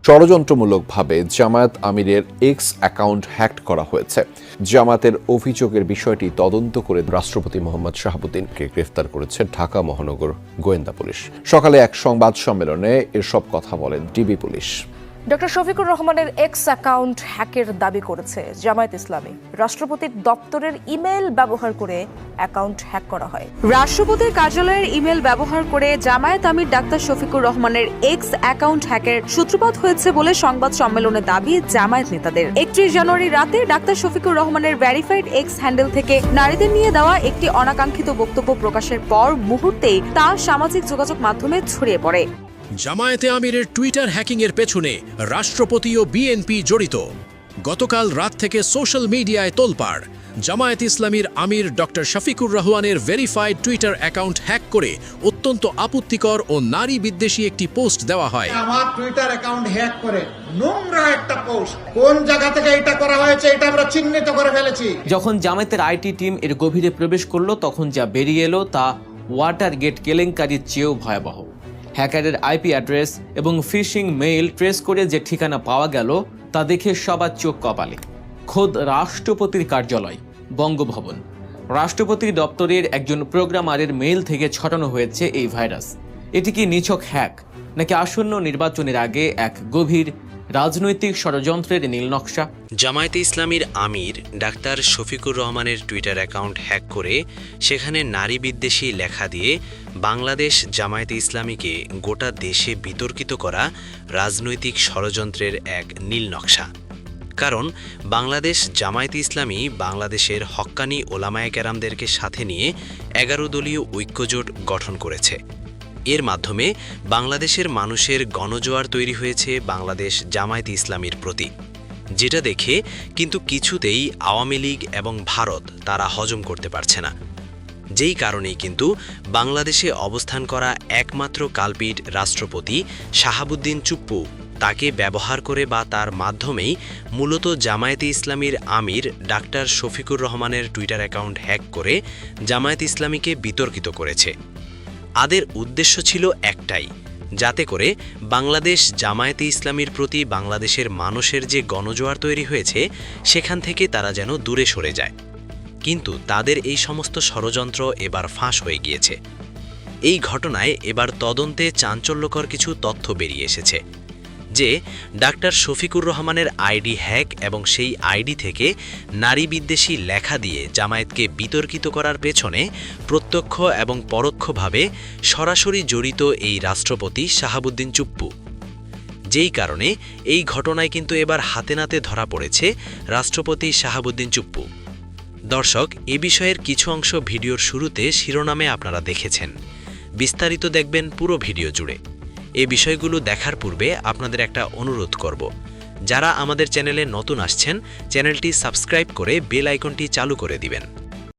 ষড়যন্ত্রমূলকভাবে জামায়াত আমিরের x account hack করা হয়েছে। জামায়াতের অভিযোগের বিষয়টি তদন্ত করে রাষ্ট্রপতি মোহাম্মদ শাহাবুদ্দিনকে গ্রেফতার করেছে ঢাকা মহানগর গোয়েন্দা পুলিশ। সকালে এক সংবাদ সম্মেলনে এসব কথা বলেন ডিবি পুলিশ। ডক্টর শফিকুর রহমানের এক্স অ্যাকাউন্ট হ্যাকের দাবি করেছে জামায়াত ইসলামী। রাষ্ট্রপতির দপ্তরের ইমেল ব্যবহার করে অ্যাকাউন্ট হ্যাক করা হয়। রাষ্ট্রপতির কার্যালয়ের ইমেল ব্যবহার করে জামায়াত আমির ডাক্তার শফিকুর রহমানের এক্স অ্যাকাউন্ট হ্যাকের সূত্রপাত হয়েছে বলে সংবাদ সম্মেলনে দাবি জামায়াত নেতাদের। 31 জানুয়ারি রাতে ডাক্তার শফিকুর রহমানের ভেরিফাইড এক্স হ্যান্ডেল থেকে নারীদের নিয়ে দেওয়া একটি অনাকাঙ্ক্ষিত বক্তব্য প্রকাশের পর মুহূর্তেই তা সামাজিক যোগাযোগ মাধ্যমে ছড়িয়ে পড়ে। জামায়াতে আমিরের টুইটার হ্যাকিংয়ের পেছনে রাষ্ট্রপতি ও বিএনপি জড়িত। গতকাল রাত থেকে সোশ্যাল মিডিয়ায় তোলপাড়। জামায়াত ইসলামীর আমির ডক্টর শফিকুর রহমানের ভেরিফাইড টুইটার অ্যাকাউন্ট হ্যাক করে অত্যন্ত আপত্তিকর ও নারী বিদ্বেষী একটি পোস্ট দেওয়া হয়। আমার টুইটার অ্যাকাউন্ট হ্যাক করে নোংরা একটা পোস্ট, কোন জায়গা থেকে এটা করা হয়েছে এটা আমরা চিহ্নিত করে ফেলেছি। যখন জামায়াতের আইটি টিম এর গভীরে প্রবেশ করলো তখন যা বেরিয়ে এলো তা ওয়াটারগেট কেলেঙ্কারির চেয়েও ভয়াবহ। হ্যাকারের আইপি অ্যাড্রেস এবং ফিশিং মেইল ট্রেস করে যে ঠিকানা পাওয়া গেল তা দেখে সবার চোখ কপালে। খোদ রাষ্ট্রপতির কার্যালয় বঙ্গভবন, রাষ্ট্রপতির দপ্তরের একজন প্রোগ্রামারের মেইল থেকে ছড়ানো হয়েছে এই ভাইরাস। এটি কি নিছক হ্যাক, নাকি আসন্ন নির্বাচনের আগে এক গভীর রাজনৈতিক ষড়যন্ত্রের নীলনকশা? জামায়াতে ইসলামীর আমির ডাক্তার শফিকুর রহমানের টুইটার অ্যাকাউন্ট হ্যাক করে সেখানে নারী বিদ্বেষী লেখা দিয়ে বাংলাদেশ জামায়াতে ইসলামীকে গোটা দেশে বিতর্কিত করা রাজনৈতিক ষড়যন্ত্রের এক নীলনকশা। কারণ বাংলাদেশ জামায়াতে ইসলামী বাংলাদেশের হক্কানি ওলামায়ে কেরামদেরকে সাথে নিয়ে 11 দলীয় ঐক্যজোট গঠন করেছে। এর মাধ্যমে বাংলাদেশের মানুষের গণজোয়ার তৈরি হয়েছে বাংলাদেশ জামায়াতে ইসলামীর প্রতি, যেটা দেখে কিন্তু কিছুতেই আওয়ামী লীগ এবং ভারত তারা হজম করতে পারছে না। যেই কারণেই কিন্তু বাংলাদেশে অবস্থান করা একমাত্র কালপিট রাষ্ট্রপতি শাহাবুদ্দিন চুপ্পু তাকে ব্যবহার করে বা তার মাধ্যমেই মূলত জামায়াতে ইসলামীর আমির ডাক্তার শফিকুর রহমানের টুইটার অ্যাকাউন্ট হ্যাক করে জামায়াতে ইসলামীকে বিতর্কিত করেছে। তাদের উদ্দেশ্য ছিল একটাই, যাতে করে বাংলাদেশ জামায়াতে ইসলামীর প্রতি বাংলাদেশের মানুষের যে গণজোয়ার তৈরি হয়েছে সেখান থেকে তারা যেন দূরে সরে যায়। কিন্তু তাদের এই সমস্ত ষড়যন্ত্র এবার ফাঁস হয়ে গিয়েছে। এই ঘটনায় এবার তদন্তে চাঞ্চল্যকর কিছু তথ্য বেরিয়ে এসেছে যে ডাক্তার শফিকুর রহমানের আইডি হ্যাক এবং সেই আইডি থেকে নারী বিদ্বেষী লেখা দিয়ে জামায়াতকে বিতর্কিত করার পেছনে প্রত্যক্ষ এবং পরোক্ষভাবে সরাসরি জড়িত এই রাষ্ট্রপতি শাহাবুদ্দিন চুপ্পু। যেই কারণে এই ঘটনায় কিন্তু এবার হাতে নাতে ধরা পড়েছে রাষ্ট্রপতি শাহাবুদ্দিন চুপ্পু। দর্শক, এ বিষয়ের কিছু অংশ ভিডিওর শুরুতে শিরোনামে আপনারা দেখেছেন। বিস্তারিত দেখবেন পুরো ভিডিও জুড়ে। এই বিষয়গুলো দেখার পূর্বে আপনাদের একটা অনুরোধ করব, যারা আমাদের চ্যানেলে নতুন আসছেন চ্যানেলটি সাবস্ক্রাইব করে বেল আইকনটি চালু করে দিবেন।